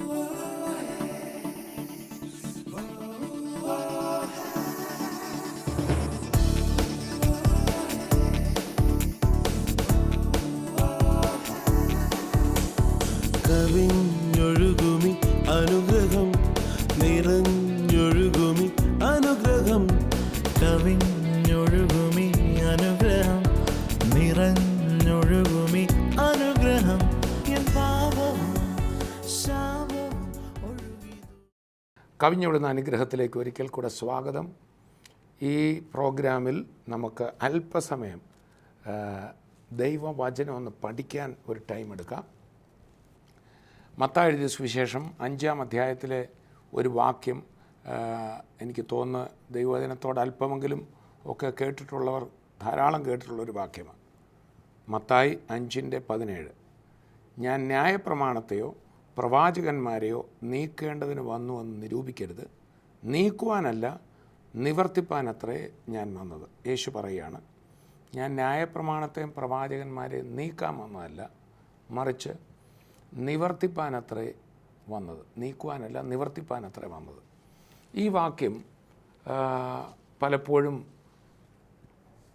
കവിഞ്ഞൊഴുകുമി അനുഗ്രഹം നിറഞ്ഞൊഴുകുമി അനുഗ്രഹം കവിഞ്ഞൊഴുകുമി അനുഗ്രഹം നിറഞ്ഞൊഴുകുമി അനുഗ്രഹം എൻ പാപവും ശാപവും ഒഴുകി. കവിഞ്ഞൊഴുകുന്ന അനുഗ്രഹത്തിലേക്ക് ഒരിക്കൽ കൂടെ സ്വാഗതം. ഈ പ്രോഗ്രാമിൽ നമുക്ക് അല്പസമയം ദൈവവചനം ഒന്ന് പഠിക്കാൻ ഒരു ടൈം എടുക്കാം. മത്തായി എഴുതിയ സുവിശേഷം 5-ാം അധ്യായത്തിലെ ഒരു വാക്യം എനിക്ക് തോന്നുന്നു ദൈവവചനത്തോട് അല്പമെങ്കിലും ഒക്കെ കേട്ടിട്ടുള്ളവർ ധാരാളം കേട്ടിട്ടുള്ളൊരു വാക്യമാണ്. മത്തായി 5:17. ഞാൻ ന്യായപ്രമാണത്തെയോ പ്രവാചകന്മാരെയോ നീക്കേണ്ടതിന് വന്നുവെന്ന് നിരൂപിക്കരുത്, നീക്കുവാനല്ല നിവർത്തിപ്പാനത്രേ ഞാൻ വന്നത്. യേശു പറയുകയാണ്, ഞാൻ ന്യായപ്രമാണത്തെയും പ്രവാചകന്മാരെയും നീക്കാൻ വന്നതല്ല, മറിച്ച് നിവർത്തിപ്പാനത്രേ വന്നത്. നീക്കുവാനല്ല നിവർത്തിപ്പാനത്രേ വന്നത്. ഈ വാക്യം പലപ്പോഴും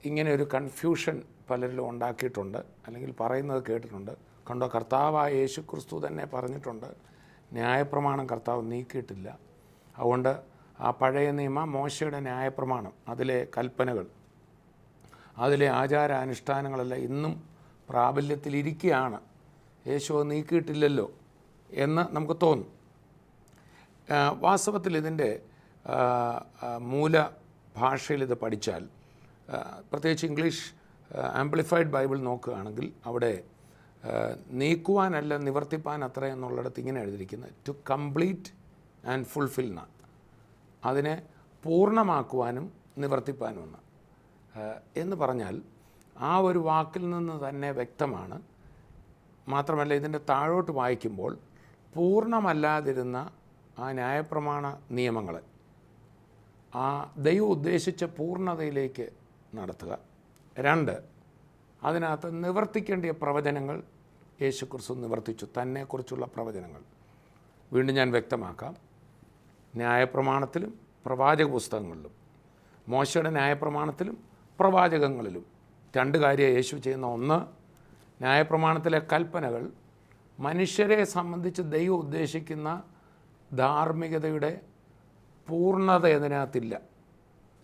ഇങ്ങനെ ഒരു കൺഫ്യൂഷൻ പലരിലും ഉണ്ടാക്കിയിട്ടുണ്ട്, അല്ലെങ്കിൽ പറയുന്നത് കേട്ടിട്ടുണ്ട്. കണ്ടോ, കർത്താവായ യേശു ക്രിസ്തു തന്നെ പറഞ്ഞിട്ടുണ്ട്, ന്യായപ്രമാണം കർത്താവ് നീക്കിയിട്ടില്ല. അതുകൊണ്ട് ആ പഴയ നിയമ മോശയുടെ ന്യായപ്രമാണം, അതിലെ കൽപ്പനകൾ, അതിലെ ആചാരാനുഷ്ഠാനങ്ങളെല്ലാം ഇന്നും പ്രാബല്യത്തിലിരിക്കുകയാണ്, യേശു നീക്കിയിട്ടില്ലല്ലോ എന്ന് നമുക്ക് തോന്നും. വാസ്തവത്തിൽ ഇതിൻ്റെ മൂല ഭാഷയിൽ ഇത് പഠിച്ചാൽ, പ്രത്യേകിച്ച് ഇംഗ്ലീഷ് ആംപ്ലിഫൈഡ് ബൈബിൾ നോക്കുകയാണെങ്കിൽ അവിടെ നീക്കുവാനല്ല നിവർത്തിപ്പാൻ അത്ര എന്നുള്ളിടത്ത് ഇങ്ങനെ എഴുതിയിരിക്കുന്നത് ടു കംപ്ലീറ്റ് ആൻഡ് ഫുൾഫിൽ എന്നാണ്. അതിനെ പൂർണ്ണമാക്കുവാനും നിവർത്തിപ്പാനും എന്ന് പറഞ്ഞാൽ ആ ഒരു വാക്കിൽ നിന്ന് തന്നെ വ്യക്തമാണ്. മാത്രമല്ല, ഇതിൻ്റെ താഴോട്ട് വായിക്കുമ്പോൾ പൂർണ്ണമല്ലാതിരുന്ന ആ ന്യായപ്രമാണ നിയമങ്ങളെ ആ ദൈവം ഉദ്ദേശിച്ച പൂർണ്ണതയിലേക്ക് നടത്തുക. 2, അതിനകത്ത് നിവർത്തിക്കേണ്ടിയ പ്രവചനങ്ങൾ യേശുക്രിസ്തു നിവർത്തിച്ചു, തന്നെക്കുറിച്ചുള്ള പ്രവചനങ്ങൾ. വീണ്ടും ഞാൻ വ്യക്തമാക്കാം, ന്യായപ്രമാണത്തിലും പ്രവാചക പുസ്തകങ്ങളിലും, മോശയുടെ ന്യായപ്രമാണത്തിലും പ്രവാചകങ്ങളിലും 2 കാര്യം യേശു ചെയ്യുന്ന. ഒന്ന്, ന്യായപ്രമാണത്തിലെ കൽപ്പനകൾ മനുഷ്യരെ സംബന്ധിച്ച് ദൈവം ഉദ്ദേശിക്കുന്ന ധാർമ്മികതയുടെ പൂർണ്ണത ഇതിനകത്തില്ല.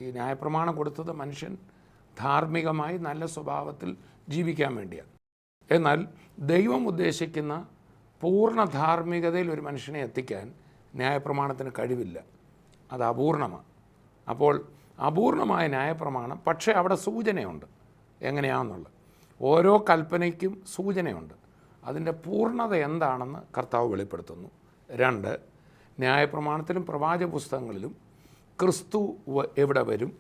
ഈ ന്യായപ്രമാണം കൊടുത്തത് മനുഷ്യൻ ധാർമ്മികമായി നല്ല സ്വഭാവത്തിൽ ജീവിക്കാൻ വേണ്ടിയാണ്. എന്നാൽ ദൈവം ഉദ്ദേശിക്കുന്ന പൂർണ്ണ ധാർമ്മികതയിൽ ഒരു മനുഷ്യനെ എത്തിക്കാൻ ന്യായപ്രമാണത്തിന് കഴിവില്ല, അത് അപൂർണമാണ്. അപ്പോൾ അപൂർണമായ ന്യായപ്രമാണം, പക്ഷേ അവിടെ സൂചനയുണ്ട് എങ്ങനെയാണെന്നുള്ളത്. ഓരോ കൽപ്പനയ്ക്കും സൂചനയുണ്ട്, അതിൻ്റെ പൂർണ്ണത എന്താണെന്ന് കർത്താവ് വെളിപ്പെടുത്തുന്നു. 2, ന്യായപ്രമാണത്തിലും പ്രവാചക പുസ്തകങ്ങളിലും ക്രിസ്തു എവിടെ വരും,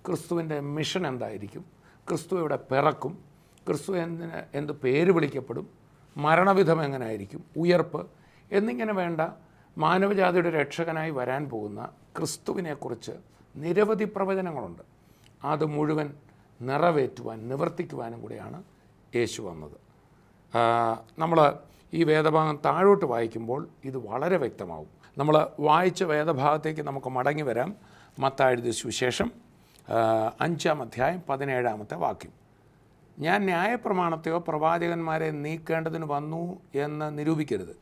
ക്രിസ്തുവിൻ്റെ മിഷൻ എന്തായിരിക്കും, ക്രിസ്തു എവിടെ പിറക്കും, ക്രിസ്തു എന്ത് പേര് വിളിക്കപ്പെടും, മരണവിധം എങ്ങനെയായിരിക്കും, ഉയർപ്പ് എന്നിങ്ങനെ വേണ്ട മാനവജാതിയുടെ രക്ഷകനായി വരാൻ പോകുന്ന ക്രിസ്തുവിനെക്കുറിച്ച് നിരവധി പ്രവചനങ്ങളുണ്ട്. അത് മുഴുവൻ നിറവേറ്റുവാൻ നിവർത്തിക്കുവാനും കൂടിയാണ് യേശു വന്നത്. നമ്മൾ ഈ വേദഭാഗം താഴോട്ട് വായിക്കുമ്പോൾ ഇത് വളരെ വ്യക്തമാവും. നമ്മൾ വായിച്ച വേദഭാഗത്തേക്ക് നമുക്ക് മടങ്ങി വരാം. മത്തായി എഴുതിയ സുവിശേഷം 5-ാം അധ്യായം 17-ാമത്തെ വാക്യം. ഞാൻ ന്യായപ്രമാണത്തെയോ പ്രവാചകന്മാരെ നീക്കേണ്ടതിന് വന്നു എന്ന് നിരൂപിക്കരുത്,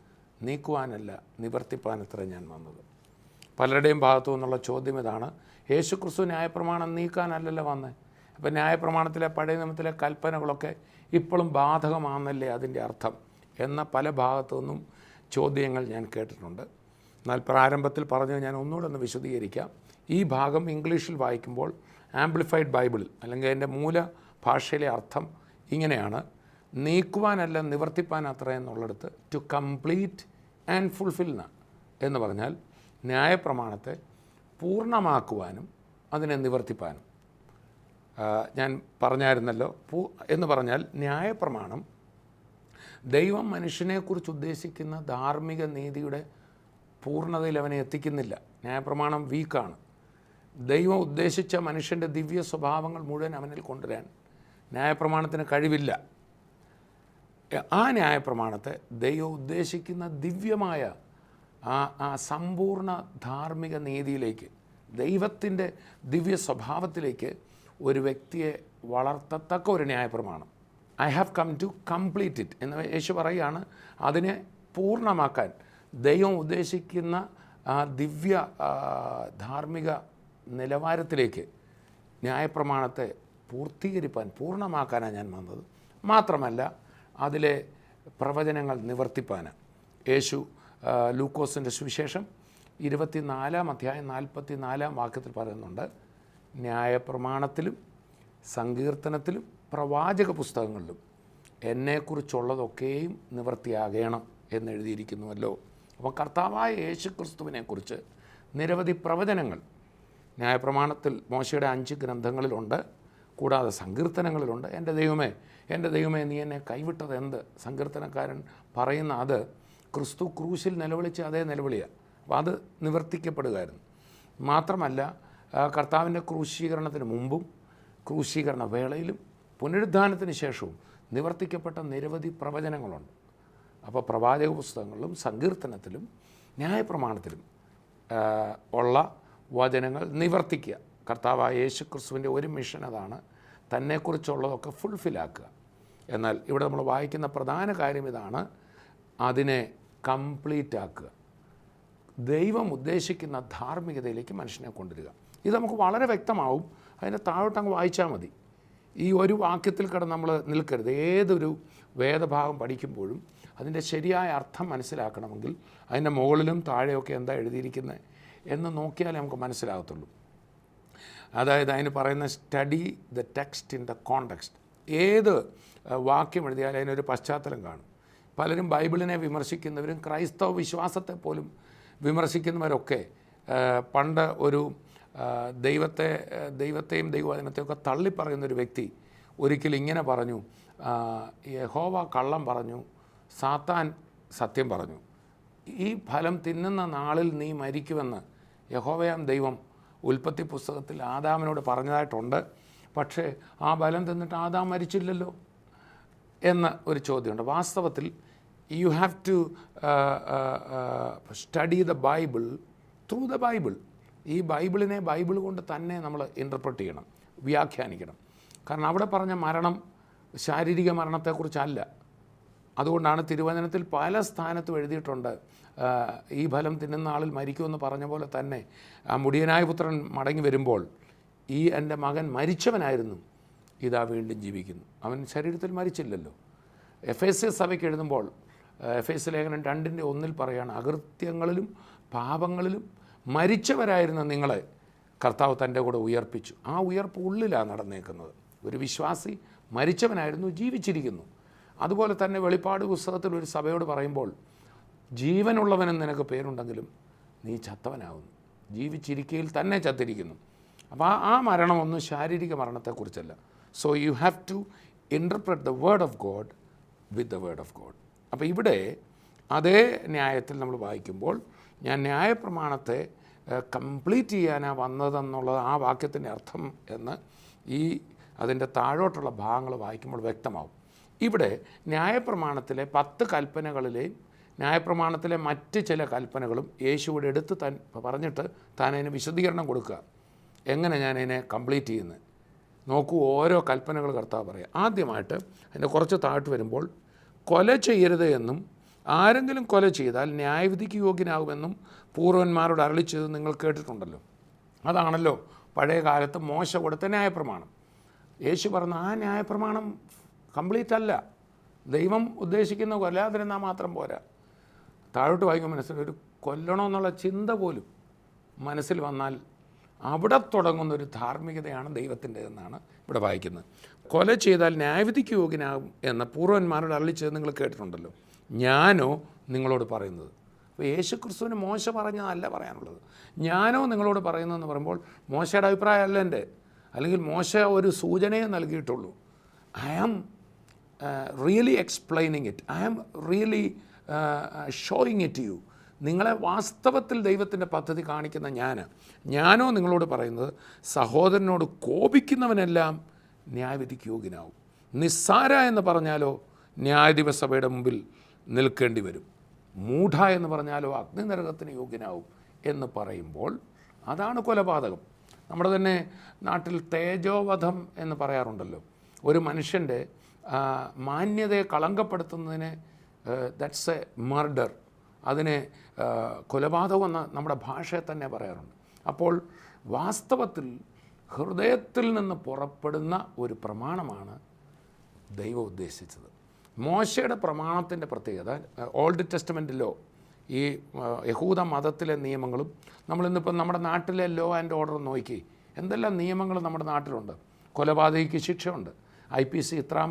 നീക്കുവാനല്ല നിവർത്തിപ്പാനത്ര ഞാൻ വന്നത്. പലരുടെയും ഭാഗത്തു നിന്നുള്ള ചോദ്യം ഇതാണ്, യേശു ക്രിസ്തു ന്യായപ്രമാണം നീക്കാനല്ലല്ലോ വന്നത്, അപ്പം ന്യായപ്രമാണത്തിലെ പഴയ നിയമത്തിലെ കൽപ്പനകളൊക്കെ ഇപ്പോഴും ബാധകമാണെന്നല്ലേ അതിൻ്റെ അർത്ഥം എന്ന പല ഭാഗത്തു നിന്നും ചോദ്യങ്ങൾ ഞാൻ കേട്ടിട്ടുണ്ട്. എന്നാൽ പ്രാരംഭത്തിൽ പറഞ്ഞത് ഞാൻ ഒന്നുകൂടെ ഒന്ന് വിശദീകരിക്കാം. ഈ ഭാഗം ഇംഗ്ലീഷിൽ വായിക്കുമ്പോൾ ആംപ്ലിഫൈഡ് ബൈബിളിൽ, അല്ലെങ്കിൽ അതിൻ്റെ മൂല ഭാഷയിലെ അർത്ഥം ഇങ്ങനെയാണ്, നീക്കുവാനല്ല നിവർത്തിപ്പാൻ അത്ര എന്നുള്ളിടത്ത് ടു കംപ്ലീറ്റ് ആൻഡ് ഫുൾഫിൽ എന്ന് പറഞ്ഞാൽ ന്യായപ്രമാണത്തെ പൂർണ്ണമാക്കുവാനും അതിനെ നിവർത്തിപ്പാനും. ഞാൻ പറഞ്ഞായിരുന്നല്ലോ, എന്ന് പറഞ്ഞാൽ ന്യായപ്രമാണം ദൈവം മനുഷ്യനെക്കുറിച്ച് ഉദ്ദേശിക്കുന്ന ധാർമ്മിക നീതിയുടെ പൂർണ്ണതയിൽ അവനെ എത്തിക്കുന്നില്ല. ന്യായപ്രമാണം വീക്കാണ്. ദൈവം ഉദ്ദേശിച്ച മനുഷ്യൻ്റെ ദിവ്യ സ്വഭാവങ്ങൾ മുഴുവൻ അവനിൽ കൊണ്ടുവരാൻ ന്യായപ്രമാണത്തിന് കഴിവില്ല. ആ ന്യായപ്രമാണത്തെ ദൈവം ഉദ്ദേശിക്കുന്ന ദിവ്യമായ ആ സമ്പൂർണ്ണ ധാർമ്മിക നീതിയിലേക്ക്, ദൈവത്തിൻ്റെ ദിവ്യ സ്വഭാവത്തിലേക്ക് ഒരു വ്യക്തിയെ വളർത്തത്തക്ക ഒരു ന്യായപ്രമാണം. I have come to complete it എന്ന് യേശു പറയുകയാണ്. അതിനെ പൂർണ്ണമാക്കാൻ ദൈവം ഉദ്ദേശിക്കുന്ന ആ ദിവ്യ ധാർമ്മിക നിലവാരത്തിലേക്ക് ന്യായപ്രമാണത്തെ പൂർണ്ണമാക്കാനാണ് ഞാൻ വന്നത്. മാത്രമല്ല അതിലെ പ്രവചനങ്ങൾ നിവർത്തിപ്പാൻ. യേശു ലൂക്കോസിൻ്റെ സുവിശേഷം 24-ാം അധ്യായം 44-ാം വാക്യത്തിൽ പറയുന്നുണ്ട്, ന്യായപ്രമാണത്തിലും സങ്കീർത്തനത്തിലും പ്രവാചക പുസ്തകങ്ങളിലും എന്നെക്കുറിച്ചുള്ളതൊക്കെയും നിവൃത്തിയാകണം എന്നെഴുതിയിരിക്കുന്നുവല്ലോ. അപ്പോൾ കർത്താവായ യേശു ക്രിസ്തുവിനെക്കുറിച്ച് നിരവധി പ്രവചനങ്ങൾ ന്യായപ്രമാണത്തിൽ മോശയുടെ 5 ഗ്രന്ഥങ്ങളിലുണ്ട്. കൂടാതെ സങ്കീർത്തനങ്ങളിലുണ്ട്. എൻ്റെ ദൈവമേ നീ എന്നെ കൈവിട്ടത് എന്ത്? സങ്കീർത്തനക്കാരൻ പറയുന്ന അത് ക്രിസ്തു ക്രൂശിൽ നിലവിളിച്ച അതേ നിലവിളിയാണ്. അപ്പോൾ അത് നിവർത്തിക്കപ്പെടുകയായിരുന്നു. മാത്രമല്ല കർത്താവിൻ്റെ ക്രൂശീകരണത്തിന് മുമ്പും ക്രൂശീകരണ വേളയിലും പുനരുദ്ധാനത്തിന് ശേഷവും നിവർത്തിക്കപ്പെട്ട നിരവധി പ്രവചനങ്ങളുണ്ട്. അപ്പോൾ പ്രവാചക പുസ്തകങ്ങളിലും സങ്കീർത്തനത്തിലും ന്യായപ്രമാണത്തിലും ഉള്ള വചനങ്ങൾ നിവർത്തിക്കുക. കർത്താവായ യേശു ക്രിസ്തുവിൻ്റെ ഒരു മിഷൻ അതാണ്, തന്നെക്കുറിച്ചുള്ളതൊക്കെ ഫുൾഫില്ലാക്കുക. എന്നാൽ ഇവിടെ നമ്മൾ വായിക്കുന്ന പ്രധാന കാര്യം ഇതാണ്, അതിനെ കംപ്ലീറ്റ് ആക്കുക, ദൈവം ഉദ്ദേശിക്കുന്ന ധാർമ്മികതയിലേക്ക് മനുഷ്യനെ കൊണ്ടുവരിക. ഇത് നമുക്ക് വളരെ വ്യക്തമാവും. അതിൻ്റെ താഴോട്ടങ്ങ് വായിച്ചാൽ മതി. ഈ ഒരു വാക്യത്തിൽ കിടന്ന് നമ്മൾ നിൽക്കരുത്. ഏതൊരു വേദഭാഗം പഠിക്കുമ്പോഴും അതിൻ്റെ ശരിയായ അർത്ഥം മനസ്സിലാക്കണമെങ്കിൽ അതിൻ്റെ മുകളിലും താഴെയൊക്കെ എന്താ എഴുതിയിരിക്കുന്നത് എന്ന് നോക്കിയാലേ നമുക്ക് മനസ്സിലാകത്തുള്ളൂ. അതായത് അതിന് പറയുന്ന study the text in the context. ഏത് വാക്യം എഴുതിയാലും അതിനൊരു പശ്ചാത്തലം കാണും. പലരും ബൈബിളിനെ വിമർശിക്കുന്നവരും ക്രൈസ്തവ വിശ്വാസത്തെ പോലും വിമർശിക്കുന്നവരൊക്കെ പണ്ട് ഒരു ദൈവത്തെയും ദൈവവചനത്തെയൊക്കെ തള്ളിപ്പറയുന്നൊരു വ്യക്തി ഒരിക്കലും ഇങ്ങനെ പറഞ്ഞു, യഹോവ കള്ളം പറഞ്ഞു, സാത്താൻ സത്യം പറഞ്ഞു, ഈ ഫലം തിന്നുന്ന നാളിൽ നീ മരിക്കുമെന്ന് യഹോവയാം ദൈവം ഉൽപ്പത്തി പുസ്തകത്തിൽ ആദാമിനോട് പറഞ്ഞതായിട്ടുണ്ട്. പക്ഷേ ആ ഫലം തിന്നിട്ട് ആദാം മരിച്ചില്ലല്ലോ എന്ന ഒരു ചോദ്യമുണ്ട്. വാസ്തവത്തിൽ you have to study the Bible through the Bible. ഈ ബൈബിളിനെ ബൈബിൾ കൊണ്ട് തന്നെ നമ്മൾ ഇൻ്റർപ്രറ്റ് ചെയ്യണം, വ്യാഖ്യാനിക്കണം. കാരണം അവിടെ പറഞ്ഞ മരണം ശാരീരിക മരണത്തെക്കുറിച്ചല്ല. അതുകൊണ്ടാണ് തിരുവചനത്തിൽ പല സ്ഥാനത്തും എഴുതിയിട്ടുണ്ട്, ഈ ഫലം തിന്നുന്ന ആളിൽ മരിക്കുമെന്ന് പറഞ്ഞ പോലെ തന്നെ ആ മുടിയനായ പുത്രൻ മടങ്ങി വരുമ്പോൾ ഈ എൻ്റെ മകൻ മരിച്ചവനായിരുന്നു, ഇതാ വീണ്ടും ജീവിക്കുന്നു. അവൻ ശരീരത്തിൽ മരിച്ചില്ലല്ലോ. എഫേസ്യ സഭയ്ക്ക് എഴുതുമ്പോൾ എഫേസ്യ ലേഖനം 2:1 പറയുകയാണ്, അകൃത്യങ്ങളിലും പാപങ്ങളിലും മരിച്ചവരായിരുന്ന നിങ്ങളെ കർത്താവ് തൻ്റെ കൂടെ ഉയർപ്പിച്ചു. ആ ഉയർപ്പ് ഉള്ളിലാണ് നടന്നേക്കുന്നത്. ഒരു വിശ്വാസി മരിച്ചവനായിരുന്നു, ജീവിച്ചിരിക്കുന്നു. അതുപോലെ തന്നെ വെളിപ്പാട് പുസ്തകത്തിൽ ഒരു സഭയോട് പറയുമ്പോൾ, ജീവനുള്ളവനെന്ന് നിനക്ക് പേരുണ്ടെങ്കിലും നീ ചത്തവനാകുന്നു, ജീവിച്ചിരിക്കയിൽ തന്നെ ചത്തിരിക്കുന്നു. അപ്പോൾ ആ മരണമൊന്നും ശാരീരിക മരണത്തെക്കുറിച്ചല്ല. So you have to interpret the word of God with the word of God. അപ്പോൾ ഇവിടെ അതേ ന്യായത്തിൽ നമ്മൾ വായിക്കുമ്പോൾ, ഞാൻ ന്യായപ്രമാണത്തെ കംപ്ലീറ്റ് ചെയ്യാനാണ് വന്നതെന്നുള്ളത് ആ വാക്യത്തിൻ്റെ അർത്ഥം എന്ന് അതിൻ്റെ താഴോട്ടുള്ള ഭാഗങ്ങൾ വായിക്കുമ്പോൾ വ്യക്തമാവും. ഇവിടെ ന്യായപ്രമാണത്തിലെ 10 കൽപ്പനകളിലെയും ന്യായപ്രമാണത്തിലെ മറ്റ് ചില കൽപ്പനകളും യേശുവിടെ എടുത്ത് പറഞ്ഞിട്ട് താൻ അതിന് വിശദീകരണം കൊടുക്കുക. എങ്ങനെ ഞാനതിനെ കംപ്ലീറ്റ് ചെയ്യുന്നത് നോക്കൂ. ഓരോ കൽപ്പനകൾ കർത്താവ് പറയുക. ആദ്യമായിട്ട് അതിൻ്റെ കുറച്ച് താഴ്ത്ത് വരുമ്പോൾ, കൊല ചെയ്യരുത് എന്നും ആരെങ്കിലും കൊല ചെയ്താൽ ന്യായവിധിക്ക് യോഗ്യനാകുമെന്നും പൂർവന്മാരോട് അരുളി ചെയ്ത് നിങ്ങൾ കേട്ടിട്ടുണ്ടല്ലോ. അതാണല്ലോ പഴയ കാലത്ത് മോശ കൊടുത്ത ന്യായപ്രമാണം. യേശു പറഞ്ഞ ആ ന്യായപ്രമാണം കംപ്ലീറ്റ് അല്ല. ദൈവം ഉദ്ദേശിക്കുന്ന കൊല്ലാതിരുന്നാൽ മാത്രം പോരാ. താഴോട്ട് വായിക്കുമ്പോൾ മനസ്സിൽ ഒരു കൊല്ലണമെന്നുള്ള ചിന്ത പോലും മനസ്സിൽ വന്നാൽ അവിടെ തുടങ്ങുന്നൊരു ധാർമ്മികതയാണ് ദൈവത്തിൻ്റെതെന്നാണ് ഇവിടെ വായിക്കുന്നത്. കൊല ചെയ്താൽ ന്യായവിധിക്ക് യോഗ്യനാകും എന്ന് പൂർവന്മാരോട് അരുളി ചെയ്ത് നിങ്ങൾ കേട്ടിട്ടുണ്ടല്ലോ, ഞാനോ നിങ്ങളോട് പറയുന്നത്. അപ്പോൾ യേശു ക്രിസ്തുവിന് മോശ പറഞ്ഞതല്ല പറയാനുള്ളത്, ഞാനോ നിങ്ങളോട് പറയുന്നതെന്ന് പറയുമ്പോൾ മോശയുടെ അഭിപ്രായമല്ല എൻ്റെ, അല്ലെങ്കിൽ മോശ ഒരു സൂചനയെ നൽകിയിട്ടുള്ളൂ. I am really explaining it, I am really showing it you. നിങ്ങളെ വാസ്തവത്തിൽ ദൈവത്തിൻ്റെ പദ്ധതി കാണിക്കുന്ന ഞാനോ നിങ്ങളോട് പറയുന്നത്, സഹോദരനോട് കോപിക്കുന്നവനെല്ലാം ന്യായവിധിക്ക് യോഗ്യനാവും, നിസ്സാര എന്ന് പറഞ്ഞാലോ ന്യായാധിപസഭയുടെ മുമ്പിൽ നിൽക്കേണ്ടി വരും. മൂഢ എന്ന് പറഞ്ഞാലോ അഗ്നിനരകത്തിന് യോഗ്യനാവും എന്ന് പറയുമ്പോൾ അതാണ് കൊലപാതകം. നമ്മുടെ തന്നെ നാട്ടിൽ തേജോവധം എന്ന് പറയാറുണ്ടല്ലോ. ഒരു മനുഷ്യൻ്റെ മാന്യതയെ കളങ്കപ്പെടുത്തുന്നതിന് ദാറ്റ്സ് എ മർഡർ, അതിനെ കൊലപാതകം എന്ന് നമ്മുടെ ഭാഷയെ തന്നെ പറയാറുണ്ട്. അപ്പോൾ വാസ്തവത്തിൽ ഹൃദയത്തിൽ നിന്ന് പുറപ്പെടുന്ന ഒരു പ്രമാണമാണ് ദൈവം ഉദ്ദേശിച്ചത്. മോശയുടെ പ്രമാണത്തിൻ്റെ പ്രത്യേകത, ഓൾഡ് ടെസ്റ്റമെൻറ്റിലോ ഈ യഹൂദ മതത്തിലെ നിയമങ്ങളും നമ്മളിന്നിപ്പം നമ്മുടെ നാട്ടിലെ ലോ ആൻഡ് ഓർഡർ നോക്കി എന്തെല്ലാം നിയമങ്ങൾ നമ്മുടെ നാട്ടിലുണ്ട്. കൊലപാതകിക്ക് ശിക്ഷയുണ്ട്, IPC ഇത്രാം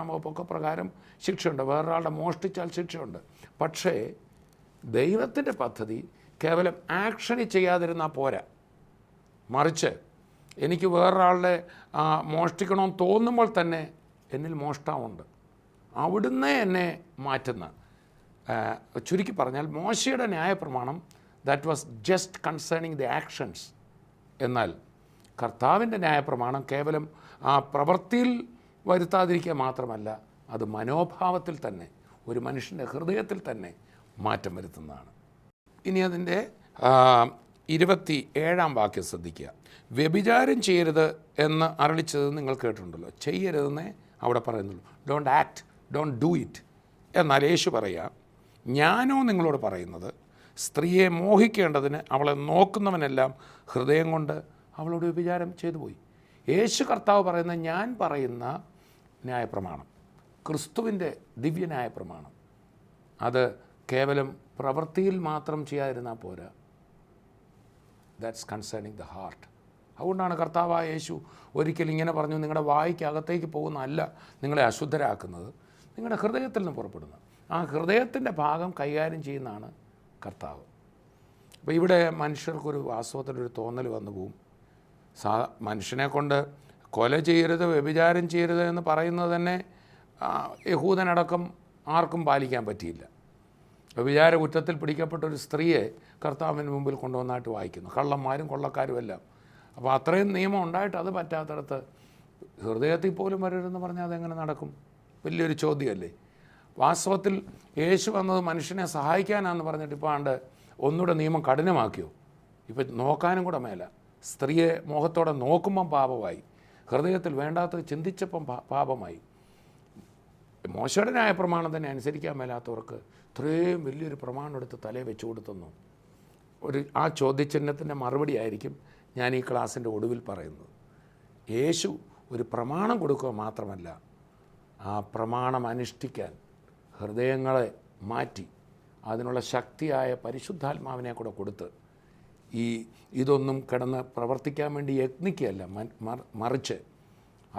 വകുപ്പൊക്കെ പ്രകാരം ശിക്ഷയുണ്ട്, വേറൊരാളുടെ മോഷ്ടിച്ചാൽ ശിക്ഷയുണ്ട്. പക്ഷേ ദൈവത്തിൻ്റെ പദ്ധതി കേവലം ആക്ഷനിൽ ചെയ്യാതിരുന്നാൽ പോരാ, മറിച്ച് എനിക്ക് വേറൊരാളുടെ മോഷ്ടിക്കണമെന്ന് തോന്നുമ്പോൾ തന്നെ എന്നിൽ മോഷ്ടാവുണ്ട്, അവിടുന്ന് എന്നെ മാറ്റുന്ന, ചുരുക്കി പറഞ്ഞാൽ മോശയുടെ ന്യായപ്രമാണം that was just concerning the actions. എന്നാൽ കർത്താവിൻ്റെ ന്യായപ്രമാണം കേവലം ആ പ്രവൃത്തിയിൽ വരുത്താതിരിക്കുക മാത്രമല്ല, അത് മനോഭാവത്തിൽ തന്നെ, ഒരു മനുഷ്യൻ്റെ ഹൃദയത്തിൽ തന്നെ മാറ്റം വരുത്തുന്നതാണ്. ഇനി അതിൻ്റെ 27-ാം വാക്യം ശ്രദ്ധിക്കുക. വ്യഭിചാരം ചെയ്യരുത് എന്ന് അരുളിച്ചത് നിങ്ങൾ കേട്ടിട്ടുണ്ടല്ലോ, ചെയ്യരുതെന്നേ അവിടെ പറയുന്നുള്ളൂ. Don't act, don't do it. എന്നാൽ യേശു പറയുക, ഞാനോ നിങ്ങളോട് പറയുന്നത്, സ്ത്രീയെ മോഹിക്കേണ്ടതിന് അവളെ നോക്കുന്നവനെല്ലാം ഹൃദയം കൊണ്ട് അവളോട് വ്യഭിചാരം ചെയ്തു പോയി. യേശു കർത്താവ് പറയുന്ന, ഞാൻ പറയുന്ന ന്യായപ്രമാണം, ക്രിസ്തുവിൻ്റെ ദിവ്യ ന്യായപ്രമാണം, അത് കേവലം പ്രവൃത്തിയിൽ മാത്രം ചെയ്യാതിരുന്നാൽ പോരാ. That's concerning the heart. അതുകൊണ്ടാണ് കർത്താവായ യേശു ഒരിക്കലും ഇങ്ങനെ പറഞ്ഞു, നിങ്ങളുടെ വായ്ക്കകത്തേക്ക് പോകുന്നതല്ല നിങ്ങളെ അശുദ്ധരാക്കുന്നത്, നിങ്ങളുടെ ഹൃദയത്തിൽ നിന്ന് പുറപ്പെടുന്നത്. ആ ഹൃദയത്തിൻ്റെ ഭാഗം കൈകാര്യം ചെയ്യുന്നതാണ് കർത്താവ്. അപ്പോൾ ഇവിടെ മനുഷ്യർക്കൊരു വാസ്തവത്തിലൊരു തോന്നൽ വന്നു പോവും, മനുഷ്യനെ കൊണ്ട് കൊല ചെയ്യരുത്, വ്യഭിചാരം ചെയ്യരുത് എന്ന് പറയുന്നത് തന്നെ യഹൂദനടക്കം ആർക്കും പാലിക്കാൻ പറ്റിയില്ല. വ്യഭിചാര കുറ്റത്തിൽ പിടിക്കപ്പെട്ട ഒരു സ്ത്രീയെ കർത്താവിന് മുമ്പിൽ കൊണ്ടുവന്നായിട്ട് വായിക്കുന്നു, കള്ളന്മാരും കൊള്ളക്കാരും എല്ലാം. അപ്പോൾ അത്രയും നിയമം ഉണ്ടായിട്ട് അത് പറ്റാത്തടത്ത് ഹൃദയത്തിൽ പോലും വരരുതെന്ന് പറഞ്ഞാൽ അതെങ്ങനെ നടക്കും? വലിയൊരു ചോദ്യമല്ലേ. വാസ്തവത്തിൽ യേശു വന്നത് മനുഷ്യനെ സഹായിക്കാനാണെന്ന് പറഞ്ഞിട്ട് ഇപ്പോൾ ആണ്ട് ഒന്നുകൂടെ നിയമം കഠിനമാക്കിയോ? ഇപ്പം നോക്കാനും കൂടെ മേല. സ്ത്രീയെ മോഹത്തോടെ നോക്കുമ്പം പാപമായി, ഹൃദയത്തിൽ വേണ്ടാത്തത് ചിന്തിച്ചപ്പം പാപമായി. മോശയുടെ ന്യായപ്രമാണം തന്നെ അനുസരിക്കാൻ മേലാത്തവർക്ക് ഇത്രയും വലിയൊരു പ്രമാണം എടുത്ത് തലയിൽ വെച്ച് കൊടുത്തെന്നു. ആ ചോദ്യചിഹ്നത്തിൻ്റെ മറുപടി ആയിരിക്കും ഞാൻ ഈ ക്ലാസ്സിൻ്റെ ഒടുവിൽ പറയുന്നത്. യേശു ഒരു പ്രമാണം കൊടുക്കുക മാത്രമല്ല, ആ പ്രമാണം അനുഷ്ഠിക്കാൻ ഹൃദയങ്ങളെ മാറ്റി അതിനുള്ള ശക്തിയായ പരിശുദ്ധാത്മാവിനെ കൂടെ കൊടുത്ത് ഇതൊന്നും കിടന്ന് പ്രവർത്തിക്കാൻ വേണ്ടി യത്നിക്കുകയല്ല, മറിച്ച്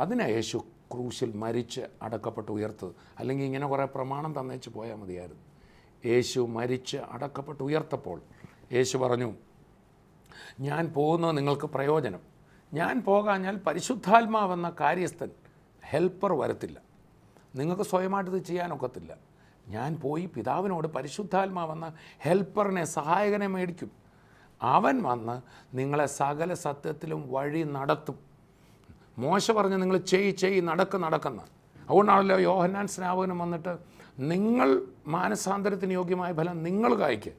അതിനെ യേശു ക്രൂശിൽ മരിച്ച് അടക്കപ്പെട്ട് ഉയർത്തത്. അല്ലെങ്കിൽ ഇങ്ങനെ കുറേ പ്രമാണം തന്നേച്ച് പോയാൽ മതിയായിരുന്നു. യേശു മരിച്ച് അടക്കപ്പെട്ട് ഉയർത്തപ്പോൾ യേശു പറഞ്ഞു, ഞാൻ പോകുന്നത് നിങ്ങൾക്ക് പ്രയോജനം. ഞാൻ പോകാഞ്ഞാൽ പരിശുദ്ധാത്മാവെന്ന കാര്യസ്ഥൻ, ഹെൽപ്പർ വരത്തില്ല. നിങ്ങൾക്ക് സ്വയമായിട്ട് ഇത് ചെയ്യാനൊക്കത്തില്ല. ഞാൻ പോയി പിതാവിനോട് പരിശുദ്ധാത്മാവെന്ന ഹെൽപ്പറിനെ, സഹായകനെ മേടിക്കും. അവൻ വന്ന് നിങ്ങളെ സകല സത്യത്തിലും വഴി നടത്തും. മോശ പറഞ്ഞ് നിങ്ങൾ നടക്കുന്ന. അതുകൊണ്ടാണല്ലോ യോഹന്നാൻ സ്നാപകനും വന്നിട്ട്, നിങ്ങൾ മാനസാന്തരത്തിന് യോഗ്യമായ ഫലം നിങ്ങൾ കായ്ക്ക്,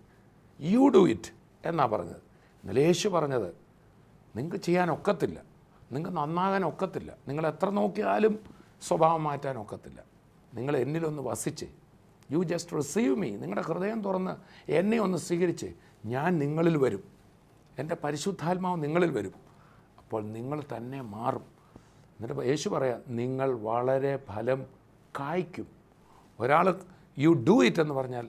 യു ഡു ഇറ്റ് എന്നാണ് പറഞ്ഞത്. എന്നാൽ യേശു പറഞ്ഞത്, നിങ്ങൾക്ക് ചെയ്യാനൊക്കത്തില്ല, നിങ്ങൾക്ക് നന്നാകാനൊക്കത്തില്ല, നിങ്ങൾ എത്ര നോക്കിയാലും സ്വഭാവം മാറ്റാനൊക്കത്തില്ല. നിങ്ങൾ എന്നിലൊന്ന് വസിച്ച്, യു ജസ്റ്റ് റിസീവ് മീ, നിങ്ങളുടെ ഹൃദയം തുറന്ന് എന്നെ ഒന്ന് സ്വീകരിച്ച്, ഞാൻ നിങ്ങളിൽ വരും, എൻ്റെ പരിശുദ്ധാത്മാവ് നിങ്ങളിൽ വരും. അപ്പോൾ നിങ്ങൾ തന്നെ മാറും. എന്നിട്ട് യേശു പറയാം, നിങ്ങൾ വളരെ ഫലം കായ്ക്കും. ഒരാൾ യു ഡു ഇറ്റ് എന്ന് പറഞ്ഞാൽ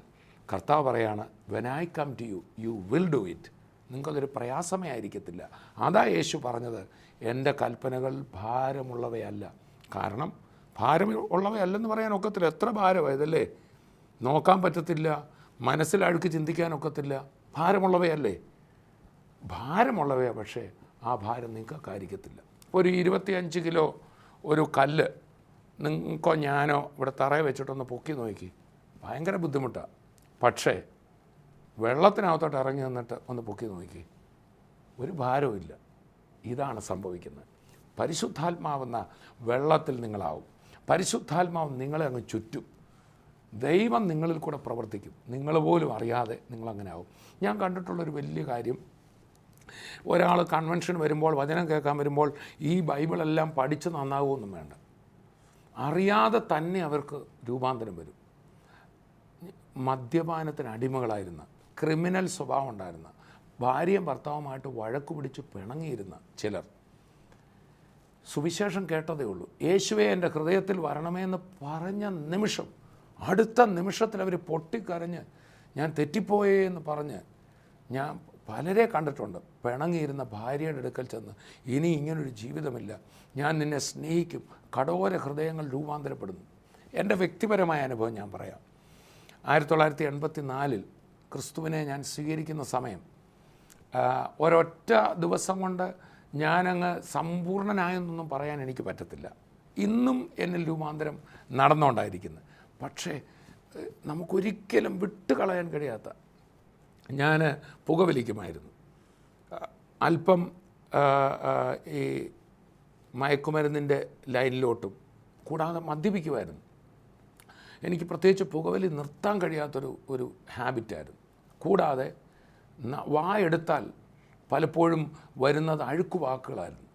കർത്താവ് പറയാണ്, when I come to you, you will do it. നിങ്ങൾക്കതൊരു പ്രയാസമേ ആയിരിക്കത്തില്ല. അതാ യേശു പറഞ്ഞത്, എൻ്റെ കൽപ്പനകൾ ഭാരമുള്ളവയല്ല. കാരണം ഭാരമുള്ളവയല്ലെന്ന് പറയാൻ ഒക്കത്തില്ല. എത്ര ഭാരമായതല്ലേ, നോക്കാൻ പറ്റത്തില്ല, മനസ്സിൽ അഴുക്ക് ചിന്തിക്കാനൊക്കത്തില്ല. ഭാരമുള്ളവയല്ലേ, ഭാരമുള്ളവയാണ്. പക്ഷേ ആ ഭാരം നിങ്ങൾക്കായിരിക്കത്തില്ല. ഒരു 25 കിലോ ഒരു കല്ല് നിങ്ങൾക്കോ ഞാനോ ഇവിടെ തറയെ വെച്ചിട്ടൊന്ന് പൊക്കി നോക്കി, ഭയങ്കര ബുദ്ധിമുട്ടാണ്. പക്ഷേ വെള്ളത്തിനകത്തോട്ട് ഇറങ്ങി നിന്നിട്ട് ഒന്ന് പൊക്കി നോക്കി, ഒരു ഭാരവും ഇല്ല. ഇതാണ് സംഭവിക്കുന്നത്. പരിശുദ്ധാത്മാവെന്ന വെള്ളത്തിൽ നിങ്ങളാവും. പരിശുദ്ധാത്മാവ് നിങ്ങളെ അങ്ങ് ചുറ്റും. ദൈവം നിങ്ങളിൽ കൂടെ പ്രവർത്തിക്കും. നിങ്ങൾ പോലും അറിയാതെ നിങ്ങളങ്ങനെ ആവും. ഞാൻ കണ്ടിട്ടുള്ളൊരു വലിയ കാര്യം, ഒരാൾ കൺവെൻഷൻ വരുമ്പോൾ, വചനം കേൾക്കാൻ വരുമ്പോൾ ഈ ബൈബിളെല്ലാം പഠിച്ച് നന്നാവുമൊന്നും വേണ്ട, അറിയാതെ തന്നെ അവർക്ക് രൂപാന്തരം വരും. മദ്യപാനത്തിന് അടിമകളായിരുന്ന, ക്രിമിനൽ സ്വഭാവം ഉണ്ടായിരുന്ന, ഭാര്യയും ഭർത്താവുമായിട്ട് വഴക്ക് പിടിച്ച് പിണങ്ങിയിരുന്ന ചിലർ സുവിശേഷം കേട്ടതേ ഉള്ളൂ, യേശുവേ എൻ്റെ ഹൃദയത്തിൽ വരണമേ എന്ന് പറഞ്ഞ നിമിഷം, അടുത്ത നിമിഷത്തിൽ അവർ പൊട്ടിക്കരഞ്ഞ് ഞാൻ തെറ്റിപ്പോയേ എന്ന് പറഞ്ഞ്, ഞാൻ പലരെ കണ്ടിട്ടുണ്ട്, പിണങ്ങിയിരുന്ന ഭാര്യയുടെ അടുക്കൽ ചെന്ന് ഇനി ഇങ്ങനൊരു ജീവിതമില്ല, ഞാൻ നിന്നെ സ്നേഹിക്കും, കടോര ഹൃദയങ്ങൾ രൂപാന്തരപ്പെടുന്നു. എൻ്റെ വ്യക്തിപരമായ അനുഭവം ഞാൻ പറയാം. 1984 ക്രിസ്തുവിനെ ഞാൻ സ്വീകരിക്കുന്ന സമയം, ഒരൊറ്റ ദിവസം കൊണ്ട് ഞാനങ്ങ് സമ്പൂർണ്ണനായെന്നൊന്നും പറയാൻ എനിക്ക് പറ്റത്തില്ല. ഇന്നും എന്നിൽ രൂപാന്തരം നടന്നുകൊണ്ടായിരിക്കുന്നത്. പക്ഷേ നമുക്കൊരിക്കലും വിട്ടുകളയാൻ കഴിയാത്ത, ഞാൻ പുകവലിക്കുമായിരുന്നു, അല്പം ഈ മയക്കുമരുന്നിൻ്റെ ലൈനിലോട്ടും, കൂടാതെ മദ്യപിക്കുമായിരുന്നു. എനിക്ക് പ്രത്യേകിച്ച് പുകവലി നിർത്താൻ കഴിയാത്തൊരു ഹാബിറ്റായിരുന്നു. കൂടാതെ വായെടുത്താൽ പലപ്പോഴും വരുന്നത് അഴുക്കു വാക്കുകളായിരുന്നു.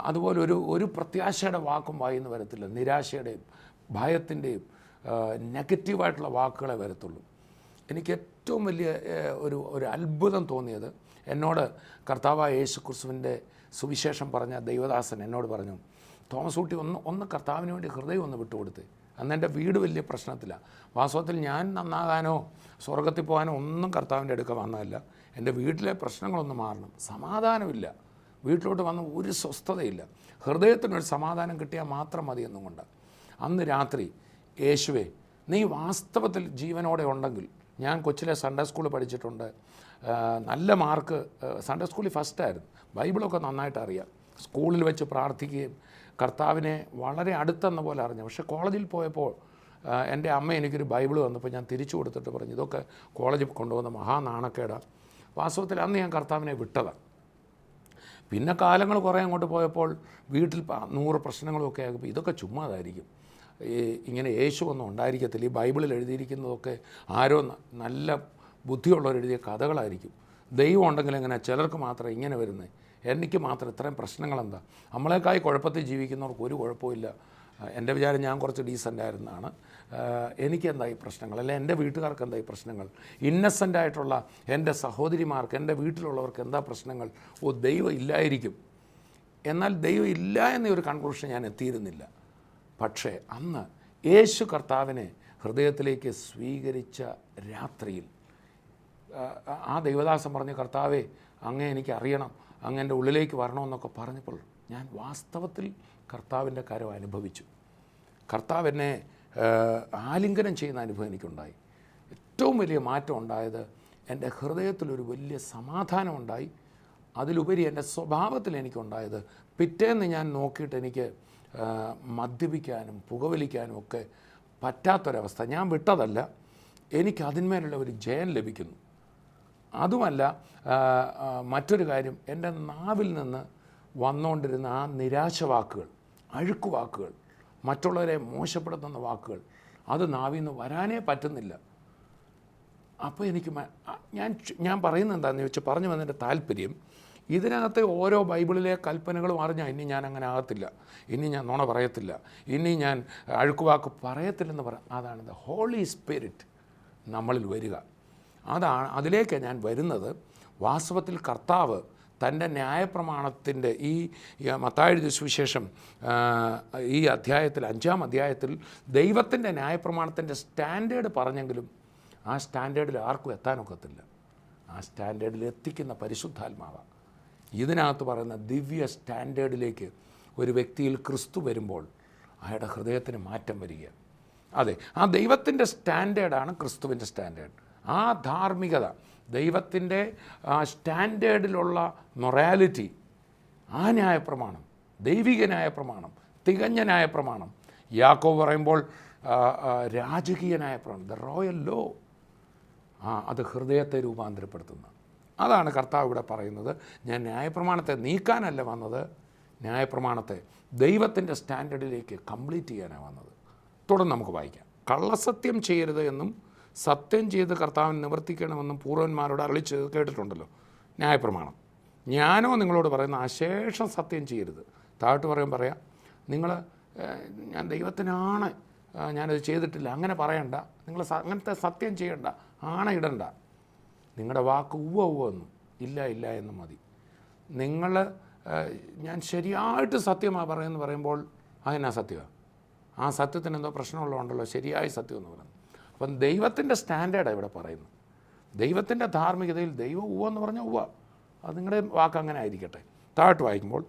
അതുപോലെ ഒരു പ്രത്യാശയുടെ വാക്കും വായിന്ന് വരത്തില്ല, നിരാശയുടെയും ഭയത്തിൻ്റെയും നെഗറ്റീവായിട്ടുള്ള വാക്കുകളെ വരത്തുള്ളൂ. എനിക്ക് ഏറ്റവും വലിയ ഒരു അത്ഭുതം തോന്നിയത്, എന്നോട് കർത്താവായ യേശു ക്രിസ്തുവിൻ്റെ സുവിശേഷം പറഞ്ഞ ദൈവദാസൻ എന്നോട് പറഞ്ഞു, തോമസ് ഊട്ടി ഒന്ന് കർത്താവിന് വേണ്ടി ഹൃദയം ഒന്ന് വിട്ടുകൊടുത്തേ. അന്ന് എൻ്റെ വീട് വലിയ പ്രശ്നത്തിലാണ്. വാസ്തവത്തിൽ ഞാൻ നന്നാകാനോ സ്വർഗത്തിൽ പോകാനോ ഒന്നും കർത്താവിൻ്റെ അടുക്ക വന്നതല്ല. എൻ്റെ വീട്ടിലെ പ്രശ്നങ്ങളൊന്ന് മാറണം, സമാധാനമില്ല, വീട്ടിലോട്ട് വന്ന് ഒരു സ്വസ്ഥതയില്ല, ഹൃദയത്തിനൊരു സമാധാനം കിട്ടിയാൽ മാത്രം മതിയെന്നും കൊണ്ട് അന്ന് രാത്രി, യേശുവേ നീ വാസ്തവത്തിൽ ജീവനോടെ ഉണ്ടെങ്കിൽ, ഞാൻ കൊച്ചിലെ സൺഡേ സ്കൂളിൽ പഠിച്ചിട്ടുണ്ട്, നല്ല മാർക്ക്, സൺഡേ സ്കൂളിൽ ഫസ്റ്റായിരുന്നു, ബൈബിളൊക്കെ നന്നായിട്ട് അറിയാം, സ്കൂളിൽ വെച്ച് പ്രാർത്ഥിക്കുകയും കർത്താവിനെ വളരെ അടുത്തെന്ന പോലെ അറിഞ്ഞു. പക്ഷേ കോളേജിൽ പോയപ്പോൾ എൻ്റെ അമ്മ എനിക്കൊരു ബൈബിൾ വന്നപ്പോൾ ഞാൻ തിരിച്ചു കൊടുത്തിട്ട് പറഞ്ഞു, ഇതൊക്കെ കോളേജിൽ കൊണ്ടുവന്ന മഹാനാണക്കേടാണ്. വാസ്തവത്തിൽ അന്ന് ഞാൻ കർത്താവിനെ വിട്ടതാണ്. പിന്നെ കാലങ്ങൾ കുറേ അങ്ങോട്ട് പോയപ്പോൾ വീട്ടിൽ 100 പ്രശ്നങ്ങളൊക്കെ ആകുമ്പോൾ ഇതൊക്കെ ചുമ്മാതായിരിക്കും, ഇങ്ങനെ യേശു ഒന്നും ഉണ്ടായിരിക്കത്തില്ല, ഈ ബൈബിളിൽ എഴുതിയിരിക്കുന്നതൊക്കെ ആരോ നല്ല ബുദ്ധിയുള്ളവർ എഴുതിയ കഥകളായിരിക്കും, ദൈവം ഉണ്ടെങ്കിൽ എങ്ങനെ ചിലർക്ക് മാത്രമേ ഇങ്ങനെ വരുന്നത്, എനിക്ക് മാത്രം ഇത്രയും പ്രശ്നങ്ങളെന്താ, നമ്മളെക്കായി കുഴപ്പത്തിൽ ജീവിക്കുന്നവർക്ക് ഒരു കുഴപ്പമില്ല, എൻ്റെ വിചാരം ഞാൻ കുറച്ച് ഡീസൻ്റ് ആയിരുന്നാണ്, എനിക്കെന്താ ഈ പ്രശ്നങ്ങൾ, അല്ലെ എൻ്റെ വീട്ടുകാർക്ക് എന്താ ഈ പ്രശ്നങ്ങൾ, ഇന്നസെൻ്റായിട്ടുള്ള എൻ്റെ സഹോദരിമാർക്ക്, എൻ്റെ വീട്ടിലുള്ളവർക്ക് എന്താ പ്രശ്നങ്ങൾ, ദൈവം ഇല്ലായിരിക്കും. എന്നാൽ ദൈവം ഇല്ല എന്നൊരു കൺക്ലൂഷൻ ഞാൻ എത്തിയിരുന്നില്ല. പക്ഷേ അന്ന് യേശു കർത്താവിനെ ഹൃദയത്തിലേക്ക് സ്വീകരിച്ച രാത്രിയിൽ ആ ദൈവദാസൻ പറഞ്ഞ, കർത്താവേ അങ്ങേ എനിക്ക് അറിയണം, അങ്ങ് എൻ്റെ ഉള്ളിലേക്ക് വരണമെന്നൊക്കെ പറഞ്ഞപ്പോൾ ഞാൻ വാസ്തവത്തിൽ കർത്താവിൻ്റെ കരം അനുഭവിച്ചു. കർത്താവ് എന്നെ ആലിംഗനം ചെയ്യുന്ന അനുഭവം എനിക്കുണ്ടായി. ഏറ്റവും വലിയ മാറ്റം ഉണ്ടായത് എൻ്റെ ഹൃദയത്തിലൊരു വലിയ സമാധാനമുണ്ടായി. അതിലുപരി എൻ്റെ സ്വഭാവത്തിൽ എനിക്കുണ്ടായത്, പിറ്റേന്ന് ഞാൻ നോക്കിയിട്ട് എനിക്ക് മദ്യപിക്കാനും പുകവലിക്കാനും ഒക്കെ പറ്റാത്തൊരവസ്ഥ. ഞാൻ വിട്ടതല്ല, എനിക്ക് അതിന്മേലുള്ള ഒരു ജയം ലഭിക്കുന്നു. അതുമല്ല, മറ്റൊരു കാര്യം, എൻ്റെ നാവിൽ നിന്ന് വന്നുകൊണ്ടിരുന്ന ആ നിരാശ വാക്കുകൾ, അഴുക്കു വാക്കുകൾ, മറ്റുള്ളവരെ മോശപ്പെടുത്തുന്ന വാക്കുകൾ, അത് നാവിൽ നിന്ന് വരാനേ പറ്റുന്നില്ല. അപ്പോൾ എനിക്ക് ഞാൻ പറയുന്നത് എന്താണെന്ന് ചോദിച്ചാൽ, പറഞ്ഞു വന്നതിൻ്റെ താല്പര്യം, ഇതിനകത്തെ ഓരോ ബൈബിളിലെ കൽപ്പനകളും അറിഞ്ഞാൽ ഇനി ഞാൻ അങ്ങനെ ആകത്തില്ല, ഇനി ഞാൻ നുണ പറയത്തില്ല, ഇനി ഞാൻ അഴുക്കുവാക്ക് പറയത്തില്ലെന്ന് അതാണ് ദ ഹോളി സ്പിരിറ്റ് നമ്മളിൽ വരിക. അതിലേക്ക് ഞാൻ വരുന്നത്. വാസ്തവത്തിൽ കർത്താവ് തൻ്റെ ന്യായപ്രമാണത്തിൻ്റെ ഈ മത്തായി സുവിശേഷം ഈ അധ്യായത്തിൽ 5-ാം അധ്യായത്തിൽ ദൈവത്തിൻ്റെ ന്യായപ്രമാണത്തിൻ്റെ സ്റ്റാൻഡേർഡ് പറഞ്ഞെങ്കിലും ആ സ്റ്റാൻഡേർഡിൽ ആർക്കും എത്താനൊക്കത്തില്ല. ആ സ്റ്റാൻഡേർഡിൽ എത്തിക്കുന്ന പരിശുദ്ധാത്മാവാണ്. ഇതിനകത്ത് പറയുന്ന ദിവ്യ സ്റ്റാൻഡേർഡിലേക്ക് ഒരു വ്യക്തിയിൽ ക്രിസ്തു വരുമ്പോൾ അയാളുടെ ഹൃദയത്തിന് മാറ്റം വരിക. അതെ, ആ ദൈവത്തിൻ്റെ സ്റ്റാൻഡേർഡാണ് ക്രിസ്തുവിൻ്റെ സ്റ്റാൻഡേർഡ്. ആ ധാർമ്മികത, ദൈവത്തിൻ്റെ സ്റ്റാൻഡേർഡിലുള്ള മൊറാലിറ്റി, ആ ന്യായപ്രമാണം, ദൈവിക ന്യായപ്രമാണം, തികഞ്ഞ ന്യായപ്രമാണം, യാക്കോബ് പറയുമ്പോൾ രാജകീയ ന്യായപ്രമാണം, ദ റോയൽ ലോ, അത് ഹൃദയത്തെ രൂപാന്തരപ്പെടുത്തുന്ന. അതാണ് കർത്താവ് ഇവിടെ പറയുന്നത്. ഞാൻ ന്യായപ്രമാണത്തെ നീക്കാനല്ല വന്നത്, ന്യായപ്രമാണത്തെ ദൈവത്തിൻ്റെ സ്റ്റാൻഡേർഡിലേക്ക് കംപ്ലീറ്റ് ചെയ്യാനാണ് വന്നത്. തുടർന്ന് നമുക്ക് വായിക്കാം. കള്ളസത്യം ചെയ്യരുത് എന്നും സത്യം ചെയ്ത് കർത്താവിനെ നിവർത്തിക്കണമെന്നും പൂർവന്മാരോട് അരുളിച്ചത് കേട്ടിട്ടുണ്ടല്ലോ. ന്യായപ്രമാണം. ഞാനോ നിങ്ങളോട് പറയുന്ന അശേഷം സത്യം ചെയ്യരുത്. താഴോട്ട് പറയാം, നിങ്ങൾ ഞാൻ ദൈവത്തിനാണ്, ഞാനത് ചെയ്തിട്ടില്ല, അങ്ങനെ പറയണ്ട. നിങ്ങൾ അങ്ങനത്തെ സത്യം ചെയ്യണ്ട, ആണയിടണ്ട. നിങ്ങളുടെ വാക്ക് ഉവ്വ എന്നും ഇല്ല ഇല്ല എന്നും മതി. നിങ്ങൾ ഞാൻ ശരിയായിട്ട് സത്യമാണ് പറയുമെന്ന് പറയുമ്പോൾ അതിനാ സത്യമാണ്. ആ സത്യത്തിന് എന്തോ പ്രശ്നമുള്ളതുകൊണ്ടല്ലോ ശരിയായ സത്യം എന്ന് പറയുന്നത്. അപ്പം ദൈവത്തിൻ്റെ സ്റ്റാൻഡേർഡാണ് ഇവിടെ പറയുന്നത്. ദൈവത്തിൻ്റെ ധാർമ്മികതയിൽ ദൈവം ഉവ്വെന്ന് പറഞ്ഞാൽ ഉവ്വ, അത് നിങ്ങളുടെ വാക്ക് അങ്ങനെ ആയിരിക്കട്ടെ. താഴോട്ട് വായിക്കുമ്പോൾ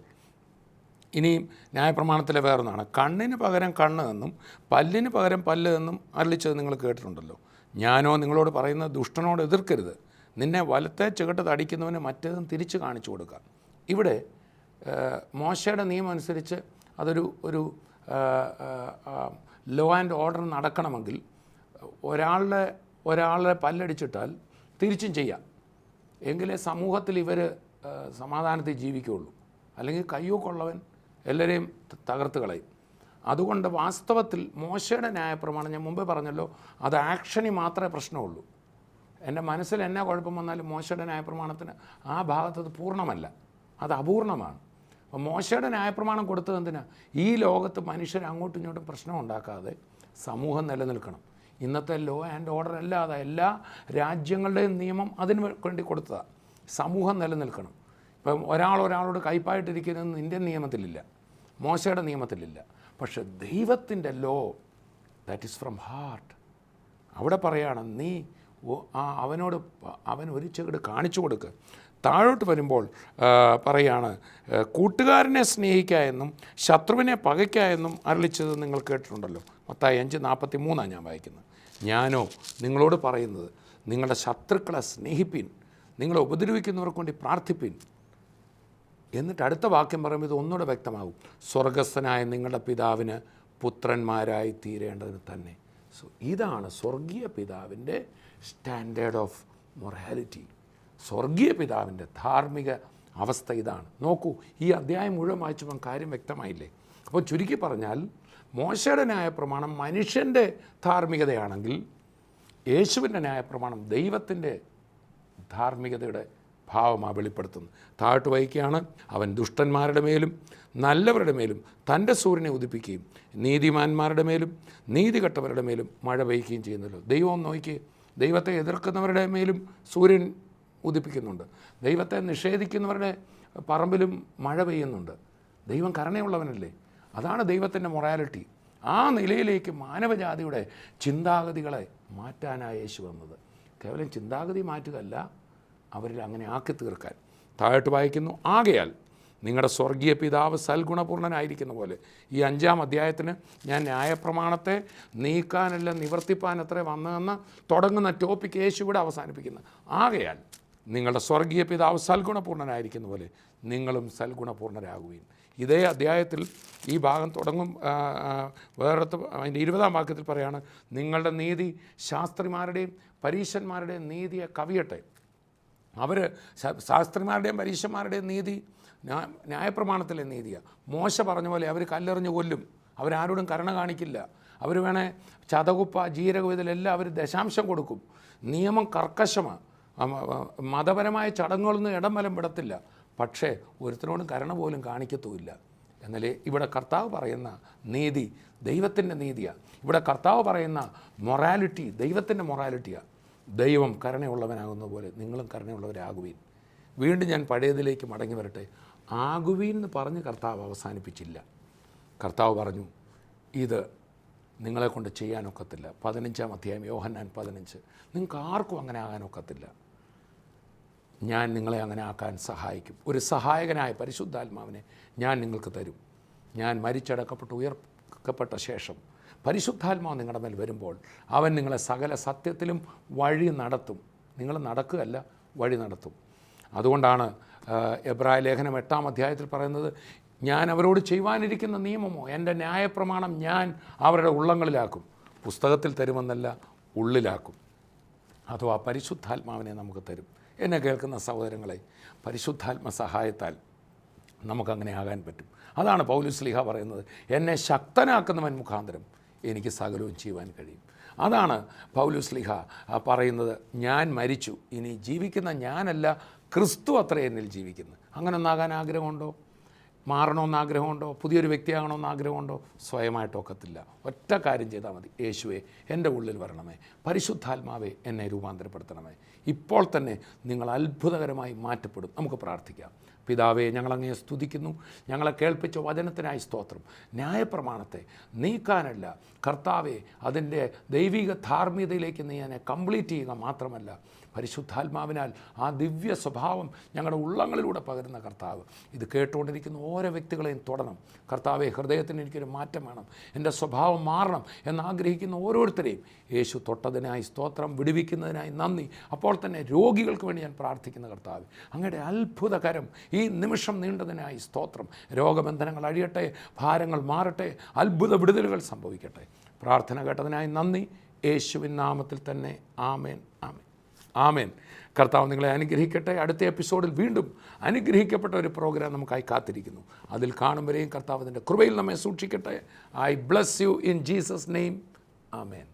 ഇനിയും ന്യായപ്രമാണത്തിലെ വേറൊന്നാണ്, കണ്ണിന് പകരം കണ്ണ് എന്നും പല്ലിന് പകരം പല്ല് എന്നും അരുളിച്ചത് നിങ്ങൾ കേട്ടിട്ടുണ്ടല്ലോ. ഞാനോ നിങ്ങളോട് പറയുന്നത് ദുഷ്ടനോട് എതിർക്കരുത്, നിന്നെ വലത്തെ ചുവട്ട് തടിക്കുന്നവന് മറ്റേതും തിരിച്ച് കാണിച്ചു കൊടുക്കുക. ഇവിടെ മോശയുടെ നിയമം അനുസരിച്ച് അതൊരു ലോ ആൻഡ് ഓർഡർ നടക്കണമെങ്കിൽ ഒരാളുടെ പല്ലടിച്ചിട്ടാൽ തിരിച്ചും ചെയ്യാം, എങ്കിലേ സമൂഹത്തിൽ ഇവർ സമാധാനത്തിൽ ജീവിക്കുകയുള്ളൂ. അല്ലെങ്കിൽ കയ്യൂക്കുള്ളവൻ എല്ലാവരെയും തകർത്ത് കളയും. അതുകൊണ്ട് വാസ്തവത്തിൽ മോശയുടെ ന്യായപ്രമാണം ഞാൻ മുമ്പേ പറഞ്ഞല്ലോ, അത് ആക്ഷനിൽ മാത്രമേ പ്രശ്നമുള്ളൂ. എൻ്റെ മനസ്സിൽ എന്നാ കുഴപ്പം വന്നാലും മോശയുടെ ന്യായപ്രമാണത്തിന് ആ ഭാഗത്തത് പൂർണ്ണമല്ല, അത് അപൂർണമാണ്. അപ്പോൾ മോശയുടെ ന്യായപ്രമാണം കൊടുത്തത് എന്തിനാ? ഈ ലോകത്ത് മനുഷ്യർ അങ്ങോട്ടും ഇങ്ങോട്ടും പ്രശ്നം ഉണ്ടാക്കാതെ സമൂഹം നിലനിൽക്കണം. ഇന്നത്തെ ലോ ആൻഡ് ഓർഡർ അല്ലാതെ എല്ലാ രാജ്യങ്ങളുടെയും നിയമം അതിന് വേണ്ടി കൊടുത്തതാണ്. സമൂഹം നിലനിൽക്കണം. ഇപ്പം ഒരാളോട് കയ്പായിട്ടിരിക്കുന്നതെന്ന് ഇന്ത്യൻ നിയമത്തിലില്ല, മോശയുടെ നിയമത്തിലില്ല. പക്ഷെ ദൈവത്തിൻ്റെ law that is from heart. അവിടെ പറയുകയാണ്, നീ അവൻ ഒരു ചെകിട് കാണിച്ചു കൊടുക്കുക. താഴോട്ട് വരുമ്പോൾ പറയുകയാണ്, കൂട്ടുകാരനെ സ്നേഹിക്കുക എന്നും ശത്രുവിനെ പകയ്ക്കുക എന്നും അരുളിച്ചത് നിങ്ങൾ കേട്ടിട്ടുണ്ടല്ലോ. മത്തായി 5:43 ഞാൻ വായിക്കുന്നത്. ഞാനോ നിങ്ങളോട് പറയുന്നത്, നിങ്ങളുടെ ശത്രുക്കളെ സ്നേഹിപ്പിൻ, നിങ്ങളെ ഉപദ്രവിക്കുന്നവർക്ക് വേണ്ടി പ്രാർത്ഥിപ്പിൻ. എന്നിട്ട് അടുത്ത വാക്യം പറയുമ്പോൾ ഇത് ഒന്നുകൂടെ വ്യക്തമാകും, സ്വർഗസ്ഥനായ നിങ്ങളുടെ പിതാവിന് പുത്രന്മാരായി തീരേണ്ടതിന് തന്നെ. സോ ഇതാണ് സ്വർഗീയ പിതാവിൻ്റെ സ്റ്റാൻഡേർഡ് ഓഫ് മൊറാലിറ്റി. സ്വർഗീയ പിതാവിൻ്റെ ധാർമ്മിക അവസ്ഥ ഇതാണ്. നോക്കൂ, ഈ അധ്യായം മുഴുവൻ വായിച്ചപ്പോൾ കാര്യം വ്യക്തമായില്ലേ? അപ്പോൾ ചുരുക്കി പറഞ്ഞാൽ, മോശയുടെ ന്യായപ്രമാണം മനുഷ്യൻ്റെ ധാർമ്മികതയാണെങ്കിൽ യേശുവിൻ്റെ ന്യായപ്രമാണം ദൈവത്തിൻ്റെ ധാർമ്മികതയുടെ ഭാവമാണ് വെളിപ്പെടുത്തുന്നത്. താഴോട്ട് വായിക്കുകയാണ്, അവൻ ദുഷ്ടന്മാരുടെ മേലും നല്ലവരുടെ മേലും തൻ്റെ സൂര്യനെ ഉദിപ്പിക്കുകയും നീതിമാന്മാരുടെ മേലും നീതികെട്ടവരുടെ മേലും മഴ പെയ്യുകയും ചെയ്യുന്നല്ലോ. ദൈവം നോക്കി, ദൈവത്തെ എതിർക്കുന്നവരുടെ മേലും സൂര്യൻ ഉദിപ്പിക്കുന്നുണ്ട്, ദൈവത്തെ നിഷേധിക്കുന്നവരുടെ പറമ്പിലും മഴ പെയ്യുന്നുണ്ട്. ദൈവം കരുണയുള്ളവനല്ലേ? അതാണ് ദൈവത്തിൻ്റെ മൊറാലിറ്റി. ആ നിലയിലേക്ക് മാനവജാതിയുടെ ചിന്താഗതികളെ മാറ്റാനാണ് യേശു വന്നത്. കേവലം ചിന്താഗതി മാറ്റുകയല്ല, അവരിൽ അങ്ങനെ ആക്കി തീർക്കാൻ. താഴോട്ട് വായിക്കുന്നു, ആകയാൽ നിങ്ങളുടെ സ്വർഗീയ പിതാവ് സൽഗുണപൂർണ്ണനായിരിക്കുന്ന പോലെ. ഈ 5-ാം അധ്യായത്തിന് ഞാൻ ന്യായപ്രമാണത്തെ നീക്കാനല്ല നിവർത്തിപ്പാനത്രേ വന്നതെന്ന് തുടങ്ങുന്ന ടോപ്പിക് യേശു ഇവിടെ അവസാനിപ്പിക്കുന്നത്. ആകയാൽ നിങ്ങളുടെ സ്വർഗീയ പിതാവ് സൽഗുണപൂർണ്ണനായിരിക്കുന്ന പോലെ നിങ്ങളും സൽഗുണപൂർണ്ണരാകുകയും. ഇതേ അധ്യായത്തിൽ ഈ ഭാഗം തുടങ്ങും, വേറെടുത്ത് അതിൻ്റെ 20-ാം വാക്യത്തിൽ പറയാണ്, നിങ്ങളുടെ നീതി ശാസ്ത്രിമാരുടെയും പരീശന്മാരുടെയും നീതിയെ കവിയട്ടെ. അവർ ശാസ്ത്രിമാരുടെയും പരീശന്മാരുടെയും നീതി ന്യായപ്രമാണത്തിലെ നീതിയാണ്. മോശ പറഞ്ഞ പോലെ അവർ കല്ലെറിഞ്ഞ് കൊല്ലും, അവരാരോടും കരുണ കാണിക്കില്ല, അവർ വേണേൽ ചതകുപ്പ ജീരകം ഇതിലെല്ലാം അവർ ദശാംശം കൊടുക്കും. നിയമം കർക്കശമാണ്, മതപരമായ ചടങ്ങുകളൊന്നും ഇടം വലം വിടത്തില്ല. പക്ഷേ ഒരുത്തരോടും കരുണ പോലും കാണിക്കത്തുമില്ല. എന്നാലേ ഇവിടെ കർത്താവ് പറയുന്ന നീതി ദൈവത്തിൻ്റെ നീതിയാണ്. ഇവിടെ കർത്താവ് പറയുന്ന മൊറാലിറ്റി ദൈവത്തിൻ്റെ മൊറാലിറ്റിയാണ്. ദൈവം കരുണയുള്ളവനാകുന്ന പോലെ നിങ്ങളും കരുണയുള്ളവരാകുവീൻ. വീണ്ടും ഞാൻ പഴയതിലേക്ക് മടങ്ങി വരട്ടെ. ആകുവീൻ എന്ന് പറഞ്ഞ് കർത്താവ് അവസാനിപ്പിച്ചില്ല. കർത്താവ് പറഞ്ഞു, ഇത് നിങ്ങളെക്കൊണ്ട് ചെയ്യാനൊക്കത്തില്ല. 15-ാം അധ്യായം യോഹന്നാൻ 15. നിങ്ങൾക്ക് ആർക്കും അങ്ങനെ ആകാനൊക്കത്തില്ല. ഞാൻ നിങ്ങളെ അങ്ങനെ ആക്കാൻ സഹായിക്കും. ഒരു സഹായകനായ പരിശുദ്ധാത്മാവിനെ ഞാൻ നിങ്ങൾക്ക് തരും. ഞാൻ മരിച്ചടക്കപ്പെട്ട് ഉയർക്കപ്പെട്ട ശേഷം പരിശുദ്ധാത്മാവ് നിങ്ങളുടെ മേൽ വരുമ്പോൾ അവൻ നിങ്ങളെ സകല സത്യത്തിലും വഴി നടത്തും. നിങ്ങൾ നടക്കുകയല്ല, വഴി നടത്തും. അതുകൊണ്ടാണ് എബ്രായ ലേഖനം 8-ാം അധ്യായത്തിൽ പറയുന്നത്, ഞാൻ അവരോട് ചെയ്യുവാനിരിക്കുന്ന നിയമമോ എൻ്റെ ന്യായപ്രമാണം ഞാൻ അവരുടെ ഉള്ളങ്ങളിലാക്കും, പുസ്തകത്തിൽ തരുമെന്നല്ല ഉള്ളിലാക്കും. അഥവാ പരിശുദ്ധാത്മാവിനെ നമുക്ക് തരും. എന്നെ കേൾക്കുന്ന സഹോദരങ്ങളെ, പരിശുദ്ധാത്മ സഹായത്താൽ നമുക്കങ്ങനെ ആകാൻ പറ്റും. അതാണ് പൗലോസ് ശ്ലീഹ പറയുന്നത്, എന്നെ ശക്തനാക്കുന്നവൻ മുഖാന്തരം എനിക്ക് സകലവും ചെയ്യുവാൻ കഴിയും. അതാണ് പൗലോസ്ലീഹ പറയുന്നത്, ഞാൻ മരിച്ചു, ഇനി ജീവിക്കുന്ന ഞാനല്ല, ക്രിസ്തു അത്ര എന്നിൽ ജീവിക്കുന്നു. അങ്ങനെ ഒന്നാകാൻ ആഗ്രഹമുണ്ടോ? മാറണമെന്ന് ആഗ്രഹമുണ്ടോ? പുതിയൊരു വ്യക്തിയാകണമെന്ന് ആഗ്രഹമുണ്ടോ? സ്വയമായിട്ടൊക്കത്തില്ല. ഒറ്റ കാര്യം ചെയ്താൽ മതി. യേശുവേ, എൻ്റെ ഉള്ളിൽ വരണമേ, പരിശുദ്ധാത്മാവേ എന്നെ രൂപാന്തരപ്പെടുത്തണമേ. ഇപ്പോൾ തന്നെ നിങ്ങൾ അത്ഭുതകരമായി മാറ്റപ്പെടും. നമുക്ക് പ്രാർത്ഥിക്കാം. പിതാവേ, ഞങ്ങളങ്ങയെ സ്തുതിക്കുന്നു. ഞങ്ങളെ കേൾപ്പിച്ച വചനത്തിനായി സ്തോത്രം. ന്യായപ്രമാണത്തെ നീക്കാനല്ല കർത്താവെ, അതിൻ്റെ ദൈവിക ധാർമ്മികതയിലേക്ക് നീ എന്നെ കംപ്ലീറ്റ് ചെയ്യുക മാത്രമല്ല, പരിശുദ്ധാത്മാവിനാൽ ആ ദിവ്യ സ്വഭാവം ഞങ്ങളുടെ ഉള്ളങ്ങളിലൂടെ പകരുന്ന കർത്താവ്, ഇത് കേട്ടുകൊണ്ടിരിക്കുന്ന ഓരോ വ്യക്തികളെയും തൊടണം. കർത്താവെ, ഹൃദയത്തിന് എനിക്കൊരു മാറ്റം വേണം, എൻ്റെ സ്വഭാവം മാറണം എന്നാഗ്രഹിക്കുന്ന ഓരോരുത്തരെയും യേശു തൊട്ടതിനായി സ്തോത്രം, വിടുവിക്കുന്നതിനായി നന്ദി. അപ്പോൾ തന്നെ രോഗികൾക്ക് വേണ്ടി ഞാൻ പ്രാർത്ഥിക്കുന്ന കർത്താവ്, അങ്ങയുടെ അത്ഭുതകരം ഈ നിമിഷം നീണ്ടതിനായി സ്തോത്രം. രോഗബന്ധനങ്ങൾ അഴിയട്ടെ, ഭാരങ്ങൾ മാറട്ടെ, അത്ഭുത വിടുതലുകൾ സംഭവിക്കട്ടെ. പ്രാർത്ഥന കേട്ടതിനായി നന്ദി. യേശുവിൻ നാമത്തിൽ തന്നെ ആമേൻ, ആമേൻ, ആമേൻ. കർത്താവ് നിങ്ങളെ അനുഗ്രഹിക്കട്ടെ. അടുത്ത എപ്പിസോഡിൽ വീണ്ടും അനുഗ്രഹിക്കപ്പെട്ട ഒരു പ്രോഗ്രാം നമുക്കായി കാത്തിരിക്കുന്നു. അതിൽ കാണും വരെയും കർത്താവ് അതിൻ്റെ കൃപയിൽ നമ്മെ സൂക്ഷിക്കട്ടെ. I bless you in Jesus name. Amen.